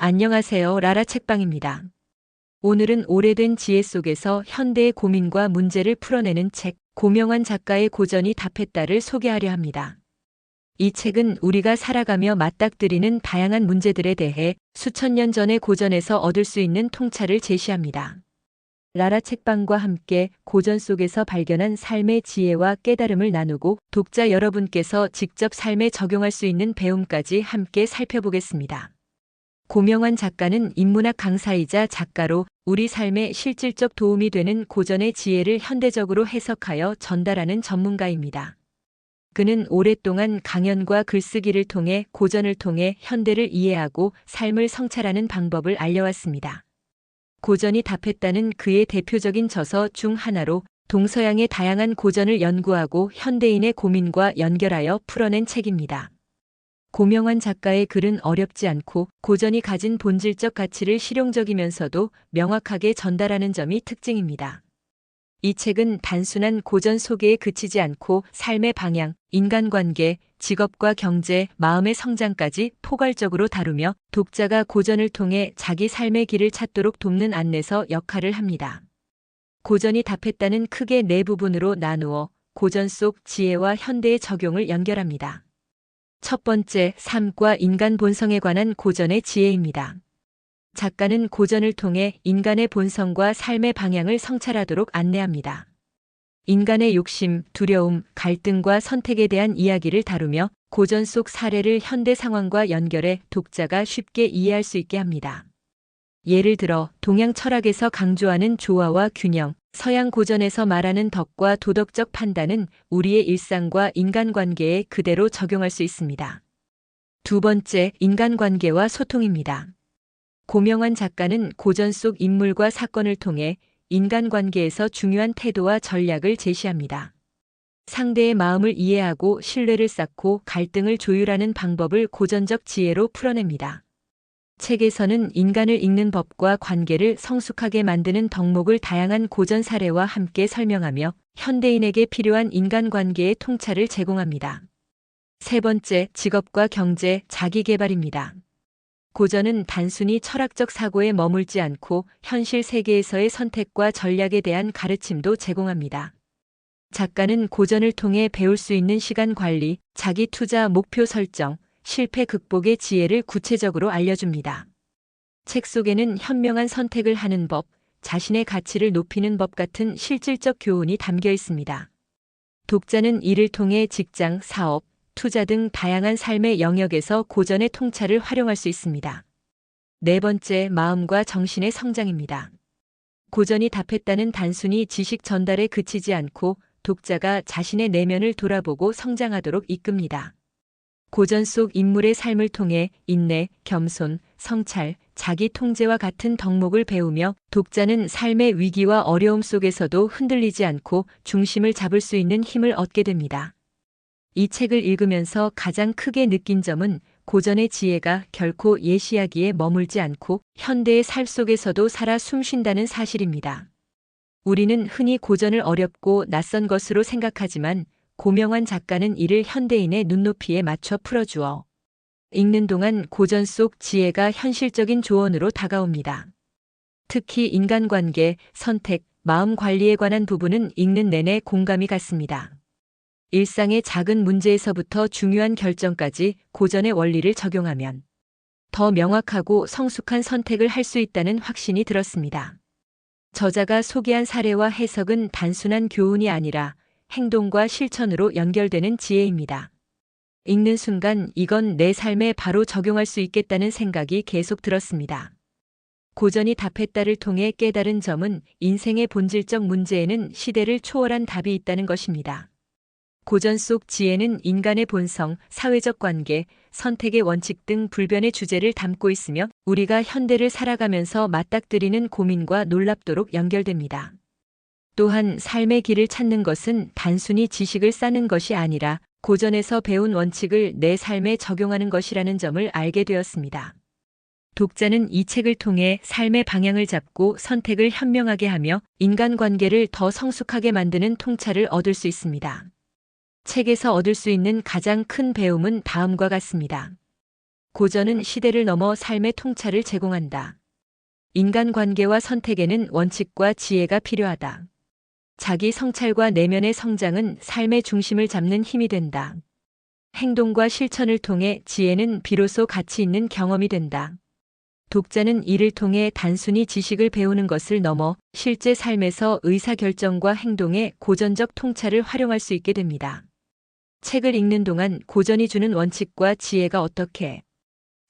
안녕하세요. 라라 책방입니다. 오늘은 오래된 지혜 속에서 현대의 고민과 문제를 풀어내는 책, 고명환 작가의 고전이 답했다를 소개하려 합니다. 이 책은 우리가 살아가며 맞닥뜨리는 다양한 문제들에 대해 수천 년 전의 고전에서 얻을 수 있는 통찰을 제시합니다. 라라 책방과 함께 고전 속에서 발견한 삶의 지혜와 깨달음을 나누고 독자 여러분께서 직접 삶에 적용할 수 있는 배움까지 함께 살펴보겠습니다. 고명환 작가는 인문학 강사이자 작가로 우리 삶에 실질적 도움이 되는 고전의 지혜를 현대적으로 해석하여 전달하는 전문가입니다. 그는 오랫동안 강연과 글쓰기를 통해 고전을 통해 현대를 이해하고 삶을 성찰하는 방법을 알려왔습니다. 고전이 답했다는 그의 대표적인 저서 중 하나로 동서양의 다양한 고전을 연구하고 현대인의 고민과 연결하여 풀어낸 책입니다. 고명환 작가의 글은 어렵지 않고 고전이 가진 본질적 가치를 실용적이면서도 명확하게 전달하는 점이 특징입니다. 이 책은 단순한 고전 소개에 그치지 않고 삶의 방향, 인간관계, 직업과 경제, 마음의 성장까지 포괄적으로 다루며 독자가 고전을 통해 자기 삶의 길을 찾도록 돕는 안내서 역할을 합니다. 고전이 답했다는 크게 네 부분으로 나누어 고전 속 지혜와 현대의 적용을 연결합니다. 첫 번째, 삶과 인간 본성에 관한 고전의 지혜입니다. 작가는 고전을 통해 인간의 본성과 삶의 방향을 성찰하도록 안내합니다. 인간의 욕심, 두려움, 갈등과 선택에 대한 이야기를 다루며 고전 속 사례를 현대 상황과 연결해 독자가 쉽게 이해할 수 있게 합니다. 예를 들어 동양 철학에서 강조하는 조화와 균형, 서양 고전에서 말하는 덕과 도덕적 판단은 우리의 일상과 인간관계에 그대로 적용할 수 있습니다. 두 번째, 인간관계와 소통입니다. 고명환 작가는 고전 속 인물과 사건을 통해 인간관계에서 중요한 태도와 전략을 제시합니다. 상대의 마음을 이해하고 신뢰를 쌓고 갈등을 조율하는 방법을 고전적 지혜로 풀어냅니다. 책에서는 인간을 읽는 법과 관계를 성숙하게 만드는 덕목을 다양한 고전 사례와 함께 설명하며 현대인에게 필요한 인간관계의 통찰을 제공합니다. 세 번째, 직업과 경제, 자기계발입니다. 고전은 단순히 철학적 사고에 머물지 않고 현실 세계에서의 선택과 전략에 대한 가르침도 제공합니다. 작가는 고전을 통해 배울 수 있는 시간 관리, 자기 투자 목표 설정, 실패 극복의 지혜를 구체적으로 알려줍니다. 책 속에는 현명한 선택을 하는 법, 자신의 가치를 높이는 법 같은 실질적 교훈이 담겨 있습니다. 독자는 이를 통해 직장, 사업, 투자 등 다양한 삶의 영역에서 고전의 통찰을 활용할 수 있습니다. 네 번째, 마음과 정신의 성장입니다. 고전이 답했다는 단순히 지식 전달에 그치지 않고 독자가 자신의 내면을 돌아보고 성장하도록 이끕니다. 고전 속 인물의 삶을 통해 인내, 겸손, 성찰, 자기 통제와 같은 덕목을 배우며 독자는 삶의 위기와 어려움 속에서도 흔들리지 않고 중심을 잡을 수 있는 힘을 얻게 됩니다. 이 책을 읽으면서 가장 크게 느낀 점은 고전의 지혜가 결코 옛 이야기에 머물지 않고 현대의 삶 속에서도 살아 숨쉰다는 사실입니다. 우리는 흔히 고전을 어렵고 낯선 것으로 생각하지만 고명환 작가는 이를 현대인의 눈높이에 맞춰 풀어주어 읽는 동안 고전 속 지혜가 현실적인 조언으로 다가옵니다. 특히 인간관계, 선택, 마음 관리에 관한 부분은 읽는 내내 공감이 갔습니다. 일상의 작은 문제에서부터 중요한 결정까지 고전의 원리를 적용하면 더 명확하고 성숙한 선택을 할 수 있다는 확신이 들었습니다. 저자가 소개한 사례와 해석은 단순한 교훈이 아니라 행동과 실천으로 연결되는 지혜입니다. 읽는 순간 이건 내 삶에 바로 적용할 수 있겠다는 생각이 계속 들었습니다. 고전이 답했다를 통해 깨달은 점은 인생의 본질적 문제에는 시대를 초월한 답이 있다는 것입니다. 고전 속 지혜는 인간의 본성, 사회적 관계, 선택의 원칙 등 불변의 주제를 담고 있으며 우리가 현대를 살아가면서 맞닥뜨리는 고민과 놀랍도록 연결됩니다. 또한 삶의 길을 찾는 것은 단순히 지식을 쌓는 것이 아니라 고전에서 배운 원칙을 내 삶에 적용하는 것이라는 점을 알게 되었습니다. 독자는 이 책을 통해 삶의 방향을 잡고 선택을 현명하게 하며 인간관계를 더 성숙하게 만드는 통찰을 얻을 수 있습니다. 책에서 얻을 수 있는 가장 큰 배움은 다음과 같습니다. 고전은 시대를 넘어 삶의 통찰을 제공한다. 인간관계와 선택에는 원칙과 지혜가 필요하다. 자기 성찰과 내면의 성장은 삶의 중심을 잡는 힘이 된다. 행동과 실천을 통해 지혜는 비로소 가치 있는 경험이 된다. 독자는 이를 통해 단순히 지식을 배우는 것을 넘어 실제 삶에서 의사결정과 행동의 고전적 통찰을 활용할 수 있게 됩니다. 책을 읽는 동안 고전이 주는 원칙과 지혜가 어떻게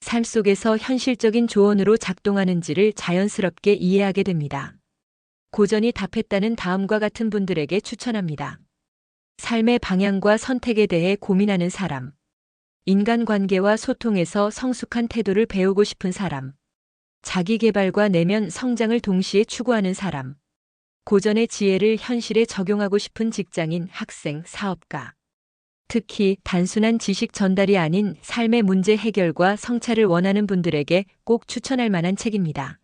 삶 속에서 현실적인 조언으로 작동하는지를 자연스럽게 이해하게 됩니다. 고전이 답했다는 다음과 같은 분들에게 추천합니다. 삶의 방향과 선택에 대해 고민하는 사람. 인간관계와 소통에서 성숙한 태도를 배우고 싶은 사람. 자기 개발과 내면 성장을 동시에 추구하는 사람. 고전의 지혜를 현실에 적용하고 싶은 직장인, 학생, 사업가. 특히 단순한 지식 전달이 아닌 삶의 문제 해결과 성찰을 원하는 분들에게 꼭 추천할 만한 책입니다.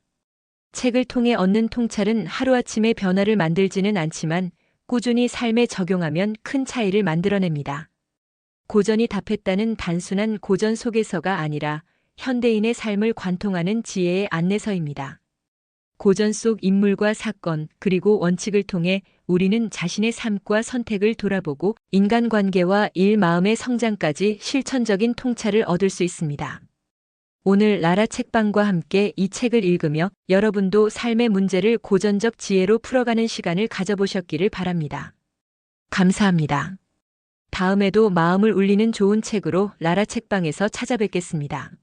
책을 통해 얻는 통찰은 하루아침에 변화를 만들지는 않지만 꾸준히 삶에 적용하면 큰 차이를 만들어냅니다. 고전이 답했다는 단순한 고전 소개서가 아니라 현대인의 삶을 관통하는 지혜의 안내서입니다. 고전 속 인물과 사건, 그리고 원칙을 통해 우리는 자신의 삶과 선택을 돌아보고 인간관계와 일 마음의 성장까지 실천적인 통찰을 얻을 수 있습니다. 오늘 라라 책방과 함께 이 책을 읽으며 여러분도 삶의 문제를 고전적 지혜로 풀어가는 시간을 가져보셨기를 바랍니다. 감사합니다. 다음에도 마음을 울리는 좋은 책으로 라라 책방에서 찾아뵙겠습니다.